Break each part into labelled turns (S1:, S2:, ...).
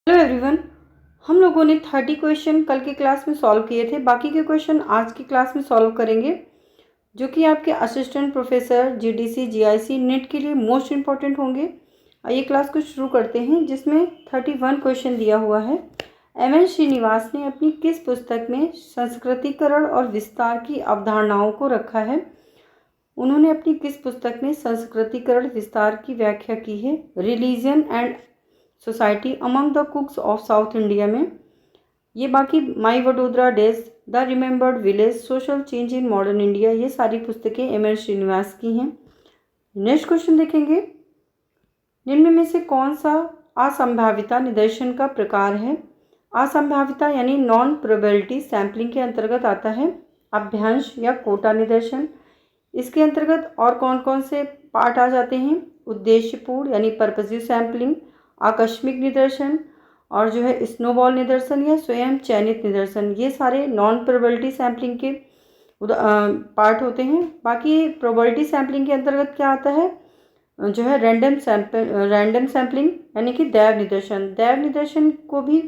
S1: Hello everyone. हम लोगों ने 30 क्वेश्चन कल की क्लास में सॉल्व किए थे। बाकी के क्वेश्चन आज की क्लास में सॉल्व करेंगे, जो कि आपके assistant professor GDC GIC net के लिए मोस्ट इम्पॉर्टेंट होंगे। आइए क्लास को शुरू करते हैं, जिसमें 31 क्वेश्चन दिया हुआ है। एम.एन. श्रीनिवास ने अपनी किस पुस्तक में संस्कृतिकरण और विस्तार की अवधारणाओं को रखा है? उन्होंने अपनी किस पुस्तक में संस्कृतिकरण विस्तार की व्याख्या की है? Religion and society among the Coorgs of south India में। ये बाकी my Vadodara days, the remembered village, social change in modern India, ये सारी पुस्तकें एम.एन. श्रीनिवास की हैं। नेक्स्ट क्वेश्चन देखेंगे, निम्न में से कौन सा असंभाविता निदर्शन का प्रकार है? असंभाविता यानी नॉन प्रोबेबिलिटी सैम्पलिंग के अंतर्गत आता है। अभ्यांश या कोटा निदर्शन, इसके अंतर्गत और कौन कौन से पार्ट आ जाते हैं? उद्देश्यपूर्ण यानी पर्पजिव सैम्पलिंग, आकस्मिक निदर्शन और जो है स्नोबॉल निदर्शन या स्वयं चयनित निदर्शन, ये सारे नॉन प्रोबेबिलिटी सैम्पलिंग के पार्ट होते हैं। बाकी प्रोबेबिलिटी सैम्पलिंग के अंतर्गत क्या आता है? जो है रैंडम सैम्पलिंग यानी कि दैव निदर्शन। दैव निदर्शन को भी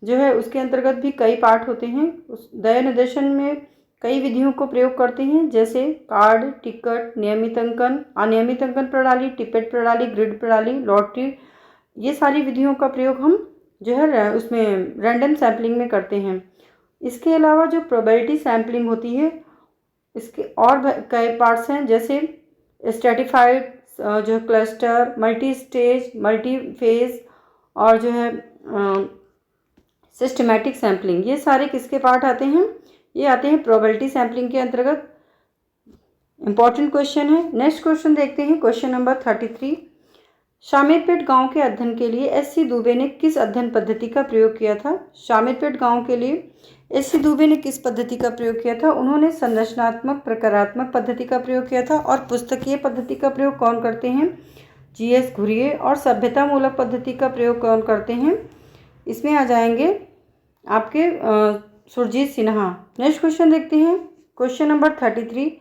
S1: जो है उसके अंतर्गत भी कई पार्ट होते हैं। उस दैव निदर्शन में कई विधियों को प्रयोग करते हैं, जैसे कार्ड, टिकट, नियमित अंकन, अनियमित अंकन प्रणाली, टिपेट प्रणाली, ग्रिड प्रणाली, लॉटरी, ये सारी विधियों का प्रयोग हम जो है उसमें रैंडम सैम्पलिंग में करते हैं। इसके अलावा जो प्रोबेबिलिटी सैम्पलिंग होती है, इसके और कई पार्ट्स हैं, जैसे स्ट्रेटिफाइड, जो cluster, multi stage, multi phase और जो है सिस्टमैटिक सैम्पलिंग, ये सारे किसके पार्ट आते हैं? ये आते हैं प्रोबेबिलिटी सैम्पलिंग के अंतर्गत। इंपॉर्टेंट क्वेश्चन है। नेक्स्ट क्वेश्चन देखते हैं, क्वेश्चन नंबर 33। शामिरपेट गांव के अध्ययन के लिए एस.सी. दुबे ने किस अध्ययन पद्धति का प्रयोग किया था? शामिरपेट गांव के लिए एस.सी. दुबे ने किस पद्धति का प्रयोग किया था? उन्होंने संरचनात्मक प्रकारात्मक पद्धति का प्रयोग किया था। और पुस्तकीय पद्धति का प्रयोग कौन करते हैं? जी.एस. घुरिये। और सभ्यता मूलक पद्धति का प्रयोग कौन करते हैं? इसमें आ जाएंगे आपके सुरजीत सिन्हा। नेक्स्ट क्वेश्चन देखते हैं, क्वेश्चन नंबर 33।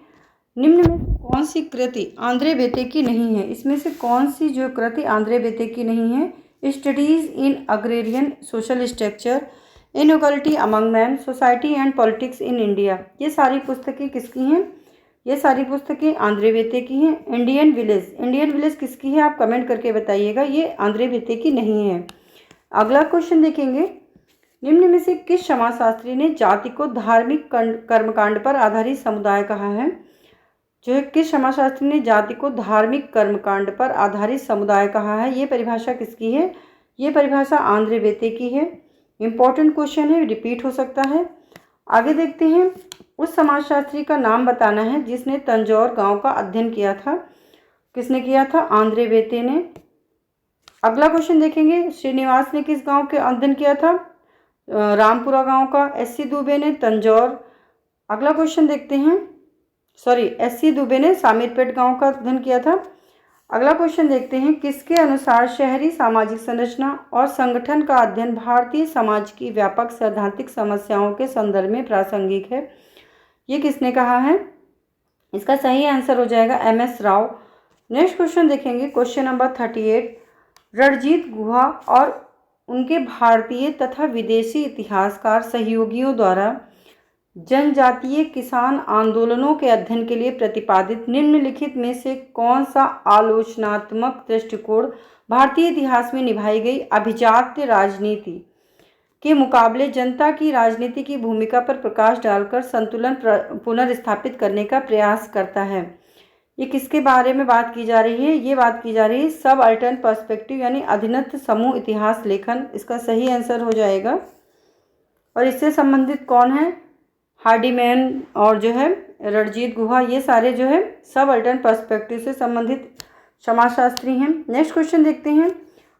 S1: निम्न में कौन सी कृति आंद्रे बेते की नहीं है? इसमें से कौन सी जो कृति आंद्रे बेते की नहीं है? Studies in agrarian social structure, inequality among man, society and politics in India, ये सारी पुस्तकें किसकी हैं? ये सारी पुस्तकें आंद्रे बेते की हैं। इंडियन विलेज किसकी है? आप कमेंट करके बताइएगा। ये आंद्रे बेते की नहीं है। अगला क्वेश्चन देखेंगे, निम्न में से किस समाजशास्त्री ने जाति को धार्मिक कर्मकांड पर आधारित समुदाय कहा है? जो है किस समाजशास्त्री ने जाति को धार्मिक कर्मकांड पर आधारित समुदाय कहा है? ये परिभाषा किसकी है? ये परिभाषा आंद्रे बेते की है। इंपॉर्टेंट क्वेश्चन है, रिपीट हो सकता है। आगे देखते हैं, उस समाजशास्त्री का नाम बताना है जिसने तंजौर गांव का अध्ययन किया था। किसने किया था? आंद्रे बेते ने। अगला क्वेश्चन देखेंगे, श्रीनिवास ने किस गांव के अध्ययन किया था? रामपुरा गांव का। एस.सी. दुबे ने तंजौर। अगला क्वेश्चन देखते हैं, एस.सी. दुबे ने शामिरपेट गांव का अध्ययन किया था। अगला क्वेश्चन देखते हैं, किसके अनुसार शहरी सामाजिक संरचना और संगठन का अध्ययन भारतीय समाज की व्यापक सैद्धांतिक समस्याओं के संदर्भ में प्रासंगिक है? ये किसने कहा है? इसका सही आंसर हो जाएगा एम.एस. राव। नेक्स्ट क्वेश्चन देखेंगे, क्वेश्चन नंबर 38। रणजीत गुहा और उनके भारतीय तथा विदेशी इतिहासकार सहयोगियों द्वारा जनजातीय किसान आंदोलनों के अध्ययन के लिए प्रतिपादित निम्नलिखित में से कौन सा आलोचनात्मक दृष्टिकोण भारतीय इतिहास में निभाई गई अभिजात्य राजनीति के मुकाबले जनता की राजनीति की भूमिका पर प्रकाश डालकर संतुलन पुनर्स्थापित करने का प्रयास करता है? ये किसके बारे में बात की जा रही है? ये बात की जा रही है सब अल्टर्न पर्सपेक्टिव यानी अधीनस्थ समूह इतिहास लेखन। इसका सही आंसर हो जाएगा। और इससे संबंधित कौन है? हार्डीमैन और जो है रणजीत गुहा, ये सारे जो है सब अल्टर्न पर्सपेक्टिव से संबंधित समाजशास्त्री हैं। नेक्स्ट क्वेश्चन देखते हैं,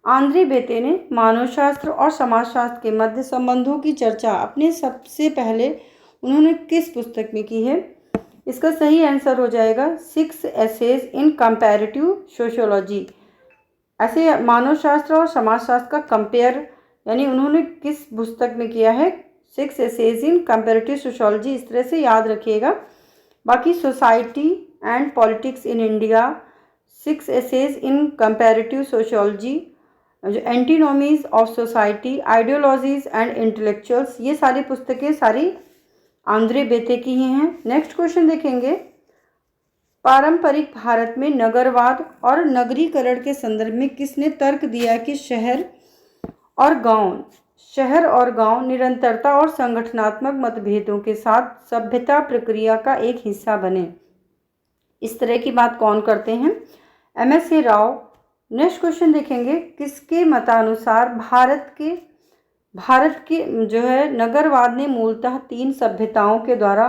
S1: आंद्रे बेते ने मानवशास्त्र और समाजशास्त्र के मध्य संबंधों की चर्चा अपने सबसे पहले उन्होंने किस पुस्तक में की है? इसका सही आंसर हो जाएगा 6 एसेज इन कंपैरेटिव सोशियोलॉजी। ऐसे मानवशास्त्र और समाजशास्त्र का कंपेयर यानी उन्होंने किस पुस्तक में किया है? 6 एसेज इन कंपैरेटिव सोशियोलॉजी, इस तरह से याद रखिएगा। बाकी society and politics in India, 6 essays in comparative sociology, जो antinomies of society, ideologies and intellectuals, ये सारी पुस्तकें सारी आंद्रे बेते की ही हैं। नेक्स्ट क्वेश्चन देखेंगे, पारंपरिक भारत में नगरवाद और नगरीकरण के संदर्भ में किसने तर्क दिया कि शहर और गांव निरंतरता और संगठनात्मक मतभेदों के साथ सभ्यता प्रक्रिया का एक हिस्सा बने? इस तरह की बात कौन करते हैं? एमएस राव। नेक्स्ट क्वेश्चन देखेंगे, किसके मतानुसार भारत के जो है नगरवाद ने मूलतः 3 सभ्यताओं के द्वारा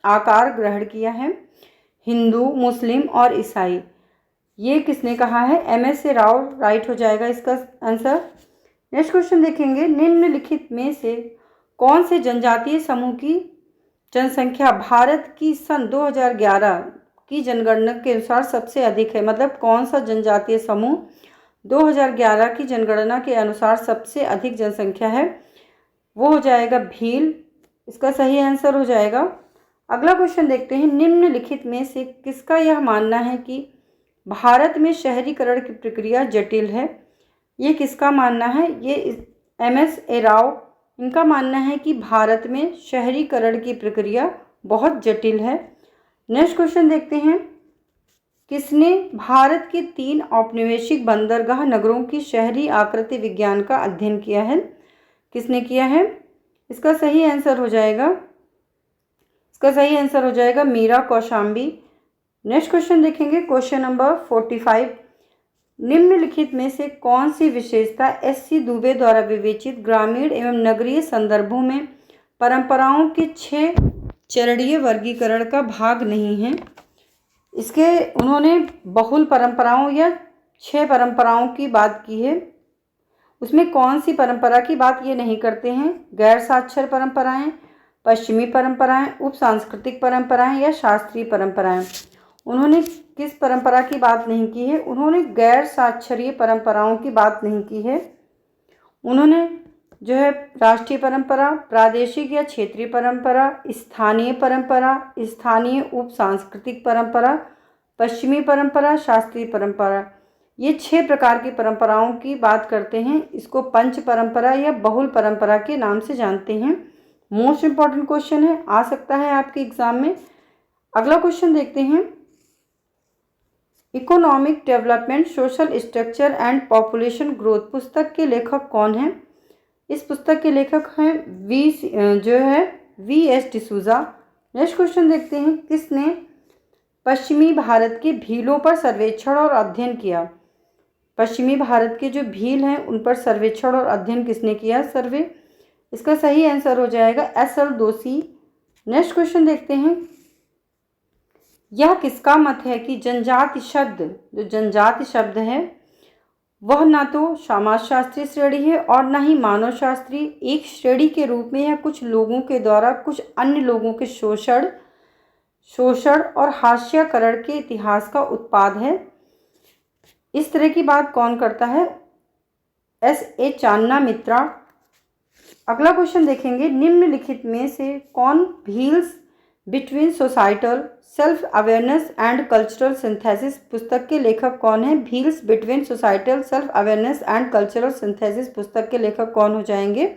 S1: आकार ग्रहण किया है, हिंदू, मुस्लिम और ईसाई? ये किसने कहा है? एमएस राव राइट हो जाएगा इसका आंसर। नेक्स्ट क्वेश्चन देखेंगे, निम्नलिखित में से कौन से जनजातीय समूह की जनसंख्या भारत की सन 2011 की जनगणना के अनुसार सबसे अधिक है? मतलब कौन सा जनजातीय समूह 2011 की जनगणना के अनुसार सबसे अधिक जनसंख्या है? वो हो जाएगा भील, इसका सही आंसर हो जाएगा। अगला क्वेश्चन देखते हैं, निम्नलिखित में से किसका यह मानना है कि भारत में शहरीकरण की प्रक्रिया जटिल है? ये किसका मानना है? ये एमएस राव, इनका मानना है कि भारत में शहरीकरण की प्रक्रिया बहुत जटिल है। नेक्स्ट क्वेश्चन देखते हैं, किसने भारत के 3 औपनिवेशिक बंदरगाह नगरों की शहरी आकृति विज्ञान का अध्ययन किया है? किसने किया है? इसका सही आंसर हो जाएगा मीरा कौशाम्बी। नेक्स्ट क्वेश्चन देखेंगे, क्वेश्चन नंबर 45, निम्नलिखित में से कौन सी विशेषता एससी दुबे द्वारा विवेचित ग्रामीण एवं नगरीय संदर्भों में परंपराओं के 6 चरणीय वर्गीकरण का भाग नहीं है? इसके उन्होंने बहुल परंपराओं या 6 परंपराओं की बात की है। उसमें कौन सी परंपरा की बात ये नहीं करते हैं? गैर साक्षर परंपराएं, पश्चिमी परंपराएं, उप सांस्कृतिक परंपराएं या शास्त्रीय परंपराएं? उन्होंने किस परंपरा की बात नहीं की है? उन्होंने गैर साक्षरीय परंपराओं की बात नहीं की है। उन्होंने जो है राष्ट्रीय परंपरा, प्रादेशिक या क्षेत्रीय परंपरा, स्थानीय परंपरा, स्थानीय उप सांस्कृतिक परंपरा, पश्चिमी परंपरा, शास्त्रीय परंपरा, ये 6 प्रकार की परंपराओं की बात करते हैं। इसको पंच परंपरा या बहुल परंपरा के नाम से जानते हैं। मोस्ट इम्पॉर्टेंट क्वेश्चन है, आ सकता है आपके एग्जाम में। अगला क्वेश्चन देखते हैं, economic development, social structure and population growth पुस्तक के लेखक कौन हैं? इस पुस्तक के लेखक हैं वी.एस. डिसूजा। नेक्स्ट क्वेश्चन देखते हैं, किसने पश्चिमी भारत के भीलों पर सर्वेक्षण और अध्ययन किया? पश्चिमी भारत के जो भील हैं उन पर सर्वेक्षण और अध्ययन किसने किया? सर्वे। इसका सही आंसर हो जाएगा एस.एल. दोशी। नेक्स्ट क्वेश्चन देखते हैं, यह किसका मत है कि जनजाति शब्द है वह ना तो समाजशास्त्रीय श्रेणी है और ना ही मानव शास्त्रीय, एक श्रेणी के रूप में यह कुछ लोगों के द्वारा कुछ अन्य लोगों के शोषण और हास्यकरण के इतिहास का उत्पाद है? इस तरह की बात कौन करता है? एस.ए. चान्ना मित्रा। अगला क्वेश्चन देखेंगे, निम्नलिखित में से कौन wheels between societal self awareness and cultural synthesis पुस्तक के लेखक कौन है? Wheels between societal self awareness and cultural synthesis पुस्तक के लेखक कौन हो जाएंगे?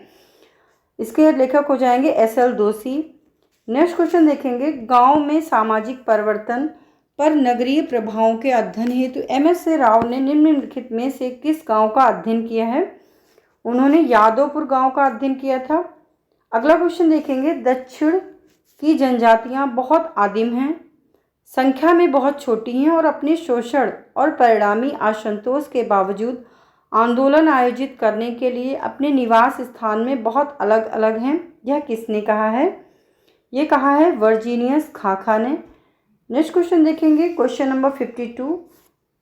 S1: इसके लेखक हो जाएंगे एस.एल. दोशी। नेक्स्ट क्वेश्चन देखेंगे, गांव में सामाजिक परिवर्तन पर नगरीय प्रभावों के अध्ययन हेतु एमएस राव ने निम्नलिखित में से किस गांव का अध्ययन किया है? उन्होंने यादवपुर गांव का अध्ययन किया था। अगला क्वेश्चन देखेंगे, दक्षिण की जनजातियां बहुत आदिम हैं, संख्या में बहुत छोटी हैं और अपने शोषण और परिणामी असंतोष के बावजूद आंदोलन आयोजित करने के लिए अपने निवास स्थान में बहुत अलग अलग हैं। यह किसने कहा है? ये कहा है वर्जीनियस खाखा ने। नेक्स्ट क्वेश्चन देखेंगे, क्वेश्चन नंबर 52,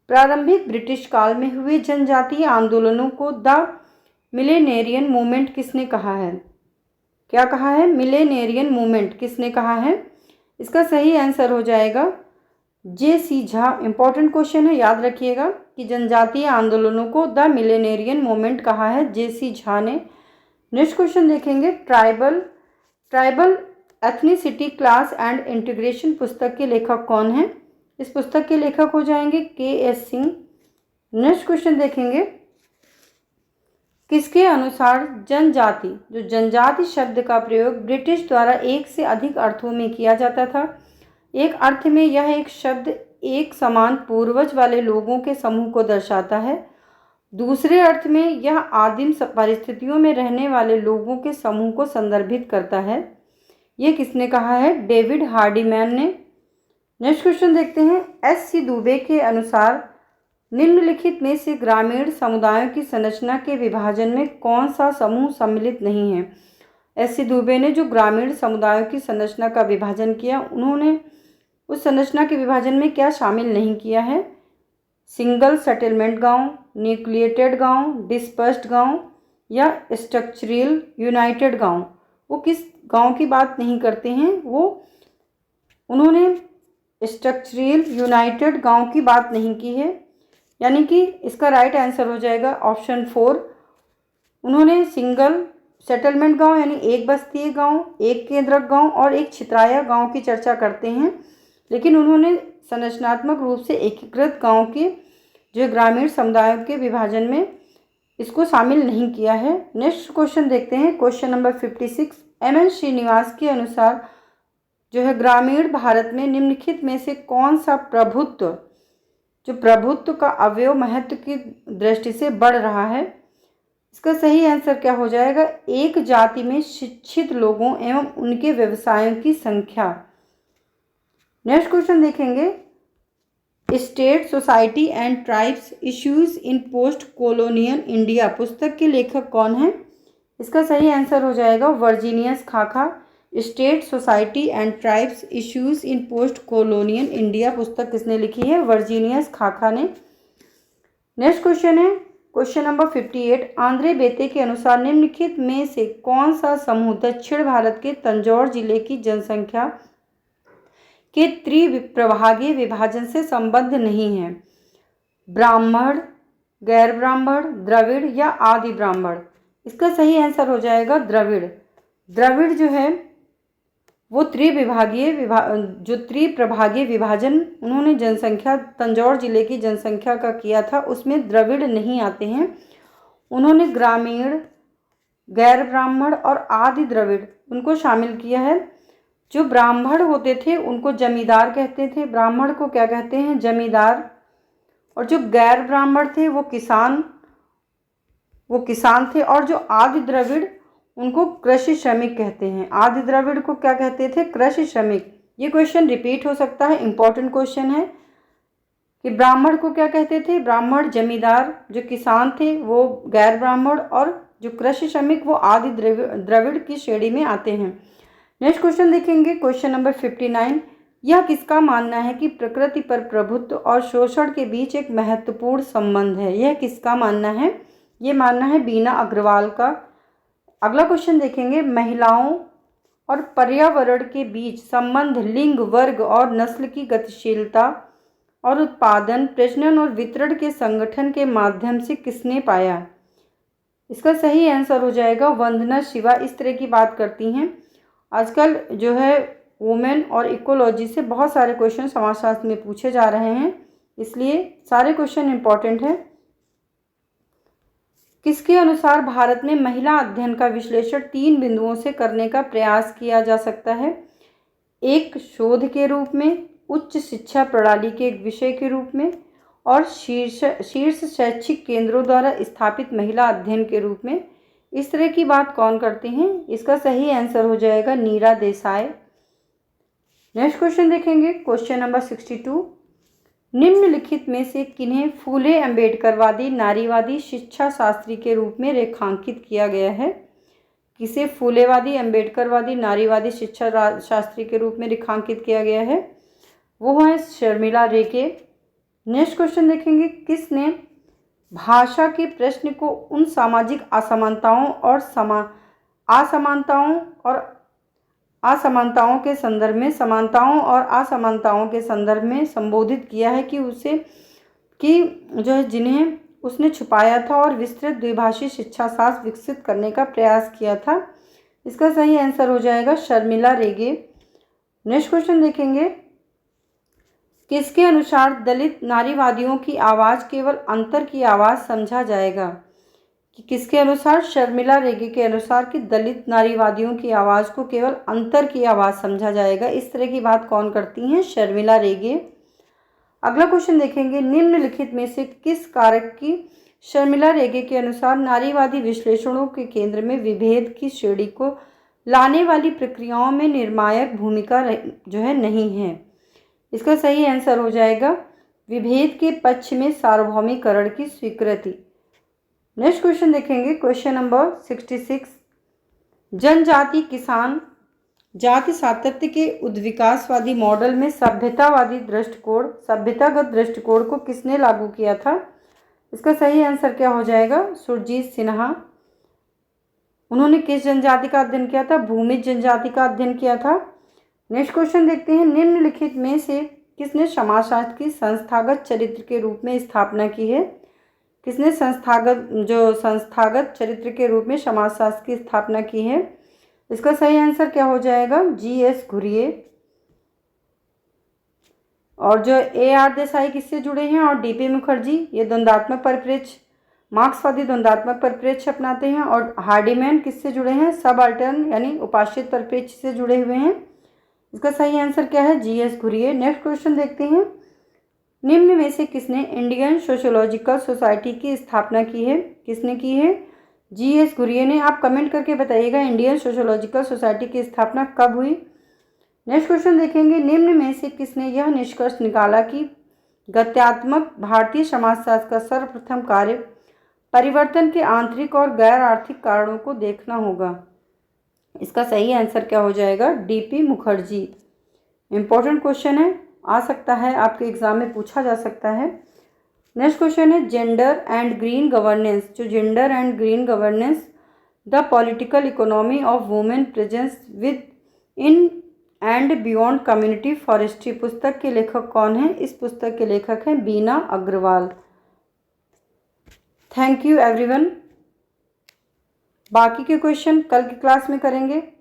S1: प्रारंभिक ब्रिटिश काल में हुए जनजातीय आंदोलनों को द मिलेनियरियन मूवमेंट किसने कहा है? क्या कहा है? मिलेनियरियन मूवमेंट किसने कहा है? इसका सही आंसर हो जाएगा जे.सी. झा। इंपॉर्टेंट क्वेश्चन है, याद रखिएगा कि जनजातीय आंदोलनों को द मिलेनियरियन मूवमेंट कहा है जे.सी. झा ने। नेक्स्ट क्वेश्चन देखेंगे, tribal ethnicity class and integration पुस्तक के लेखक कौन हैं? इस पुस्तक के लेखक हो जाएंगे के.एस. सिंह। नेक्स्ट क्वेश्चन देखेंगे, किसके अनुसार जनजाति, जो जनजाति शब्द का प्रयोग ब्रिटिश द्वारा एक से अधिक अर्थों में किया जाता था। एक अर्थ में यह एक शब्द एक समान पूर्वज वाले लोगों के समूह को दर्शाता है। दूसरे अर्थ में यह आदिम परिस्थितियों में रहने वाले लोगों के समूह को संदर्भित करता है। ये किसने कहा है? डेविड हार्डीमैन ने। नेक्स्ट क्वेश्चन देखते हैं। एस.सी. दुबे के अनुसार निम्नलिखित में से ग्रामीण समुदायों की संरचना के विभाजन में कौन सा समूह सम्मिलित नहीं है? एस.सी. दुबे ने जो ग्रामीण समुदायों की संरचना का विभाजन किया, उन्होंने उस संरचना के विभाजन में क्या शामिल नहीं किया है? सिंगल सेटलमेंट गांव, न्यूक्लिएटेड गांव, डिस्पर्स्ड गांव या स्ट्रक्चरल यूनाइटेड गांव। वो किस गांव की बात नहीं करते हैं? उन्होंने स्ट्रक्चरल यूनाइटेड गांव की बात नहीं की है, यानी कि इसका राइट आंसर हो जाएगा ऑप्शन 4। उन्होंने सिंगल सेटलमेंट गांव यानी एक बस्तीय गांव, एक केंद्रक गांव और एक छितराया गांव की चर्चा करते हैं, लेकिन उन्होंने संरचनात्मक रूप से एकीकृत गांव के जो ग्रामीण समुदायों के विभाजन में इसको शामिल नहीं किया है। नेक्स्ट क्वेश्चन देखते हैं। Question number 56। एम.एन. श्रीनिवास के अनुसार जो है ग्रामीण भारत में निम्नलिखित में से कौन सा प्रभुत्व, जो प्रभुत्व का अवयव महत्व की दृष्टि से बढ़ रहा है? इसका सही आंसर क्या हो जाएगा? एक जाति में शिक्षित लोगों एवं उनके व्यवसायों की संख्या। नेक्स्ट क्वेश्चन देखेंगे। State, society and tribes issues in post colonial India पुस्तक के लेखक कौन है? इसका सही आंसर हो जाएगा वर्जीनियस खाखा। State, society and tribes issues in post colonial India पुस्तक किसने लिखी है? वर्जीनियस खाखा ने। नेक्स्ट क्वेश्चन है क्वेश्चन नंबर 58। आंद्रे बेते के अनुसार निम्नलिखित में से कौन सा समूह दक्षिण भारत के तंजौर जिले की जनसंख्या के त्रिप्रभागीय विभाजन से संबद्ध नहीं है? ब्राह्मण, गैर ब्राह्मण, द्रविड़ या आदि ब्राह्मण। इसका सही आंसर हो जाएगा द्रविड़। द्रविड़ जो है वो त्रिप्रभागीय विभाजन उन्होंने जनसंख्या तंजौर जिले की जनसंख्या का किया था, उसमें द्रविड़ नहीं आते हैं। उन्होंने ग्रामीण, गैर ब्राह्मण और आदि द्रविड़ उनको शामिल किया है। जो ब्राह्मण होते थे उनको जमींदार कहते थे। ब्राह्मण को क्या कहते हैं? जमींदार। और जो गैर ब्राह्मण थे वो किसान थे। और जो आदि द्रविड़ उनको कृषि श्रमिक कहते हैं। आदि द्रविड़ को क्या कहते थे? कृषि श्रमिक। ये क्वेश्चन रिपीट हो सकता है, इंपॉर्टेंट क्वेश्चन है कि ब्राह्मण को क्या कहते थे? ब्राह्मण जमींदार, जो किसान थे वो गैर ब्राह्मण और जो कृषि श्रमिक वो आदि द्रविड़ की श्रेणी में आते हैं। नेक्स्ट क्वेश्चन देखेंगे। Question number 59। यह किसका मानना है कि प्रकृति पर प्रभुत्व और शोषण के बीच एक महत्वपूर्ण संबंध है? यह किसका मानना है? ये मानना है बीना अग्रवाल का। अगला क्वेश्चन देखेंगे। महिलाओं और पर्यावरण के बीच संबंध लिंग, वर्ग और नस्ल की गतिशीलता और उत्पादन, प्रजनन और वितरण के संगठन के माध्यम से किसने पाया? इसका सही आंसर हो जाएगा वंदना शिवा। इस तरह की बात करती हैं। आजकल जो है वुमेन और इकोलॉजी से बहुत सारे क्वेश्चन समाजशास्त्र में पूछे जा रहे हैं, इसलिए सारे क्वेश्चन इंपॉर्टेंट हैं। किसके अनुसार भारत में महिला अध्ययन का विश्लेषण 3 बिंदुओं से करने का प्रयास किया जा सकता है? एक, शोध के रूप में, उच्च शिक्षा प्रणाली के एक विषय के रूप में और शीर्ष शैक्षिक केंद्रों द्वारा स्थापित महिला अध्ययन के रूप में। इस तरह की बात कौन करते हैं? इसका सही आंसर हो जाएगा नीरा देसाई। नेक्स्ट क्वेश्चन देखेंगे। Question number 62। निम्नलिखित में से किन्हें फूले अम्बेडकरवादी नारीवादी शिक्षा शास्त्री के रूप में रेखांकित किया गया है? किसे फूलेवादी, अम्बेडकरवादी, नारीवादी शिक्षा शास्त्री के रूप में रेखांकित किया गया है? वो है शर्मिला रेखे। नेक्स्ट क्वेश्चन देखेंगे। किसने भाषा के प्रश्न को उन सामाजिक असमानताओं के संदर्भ में, समानताओं और असमानताओं के संदर्भ में संबोधित किया है जिन्हें उसने छुपाया था और विस्तृत द्विभाषी शिक्षा शास्त्र विकसित करने का प्रयास किया था? इसका सही आंसर हो जाएगा शर्मिला रेगे। नेक्स्ट क्वेश्चन देखेंगे। किसके अनुसार दलित नारीवादियों की आवाज़ केवल अंतर की आवाज़ समझा जाएगा? कि किसके अनुसार? शर्मिला रेगे के अनुसार कि दलित नारीवादियों की आवाज़ को केवल अंतर की आवाज़ समझा जाएगा। इस तरह की बात कौन करती हैं? शर्मिला रेगे। अगला क्वेश्चन देखेंगे, निम्नलिखित में से किस कारक की शर्मिला रेगे के अनुसार नारीवादी विश्लेषणों के केंद्र में विभेद की श्रेणी को लाने वाली प्रक्रियाओं में निर्णायक भूमिका जो है नहीं है? इसका सही आंसर हो जाएगा विभेद के पक्ष में सार्वभौमिकरण की स्वीकृति। नेक्स्ट क्वेश्चन देखेंगे, क्वेश्चन नंबर 66, जनजाति किसान जाति सातत्य के उद्विकासवादी मॉडल में सभ्यतागत दृष्टिकोण को किसने लागू किया था? इसका सही आंसर क्या हो जाएगा? सुरजीत सिन्हा। उन्होंने किस जनजाति का अध्ययन किया था? भूमिज जनजाति का अध्ययन किया था। नेक्स्ट क्वेश्चन देखते हैं, निम्नलिखित में से किसने समाजशास्त्र की संस्थागत चरित्र के रूप में स्थापना की है? किसने संस्थागत चरित्र के रूप में समाजशास्त्र की स्थापना की है? इसका सही आंसर क्या हो जाएगा? जी.एस. घुरिये। और जो ए.आर. देसाई किससे जुड़े हैं और डी.पी. मुखर्जी, ये द्वंद्वात्मक परिप्रेक्ष्य, मार्क्सवादी द्वंद्वात्मक परिप्रेक्ष्य अपनाते हैं। और हार्डीमैन किससे जुड़े हैं? सबअल्टर्न यानी उपाश्रित परिप्रेक्ष्य से जुड़े हुए हैं। इसका सही आंसर क्या है? जी.एस. घुरिये। नेक्स्ट क्वेश्चन देखते हैं, निम्न में से किसने इंडियन सोशियोलॉजिकल सोसाइटी की स्थापना की है? किसने की है? जी.एस. घुरिये ने। आप कमेंट करके बताइएगा इंडियन सोशियोलॉजिकल सोसाइटी की स्थापना कब हुई। नेक्स्ट क्वेश्चन देखेंगे, निम्न में से किसने यह निष्कर्ष निकाला कि गत्यात्मक भारतीय समाजशास्त्र का सर्वप्रथम कार्य परिवर्तन के आंतरिक और गैर आर्थिक कारणों को देखना होगा? इसका सही आंसर क्या हो जाएगा? डी.पी. मुखर्जी। इम्पोर्टेंट क्वेश्चन है, आ सकता है आपके एग्जाम में पूछा जा सकता है। नेक्स्ट क्वेश्चन है, जेंडर एंड ग्रीन गवर्नेंस। जो gender and green governance the political economy of women presence with in and beyond community forestry पुस्तक के लेखक कौन है? इस पुस्तक के लेखक हैं Bina Agarwal. Thank you everyone. बाकी के क्वेश्चन कल की क्लास में करेंगे।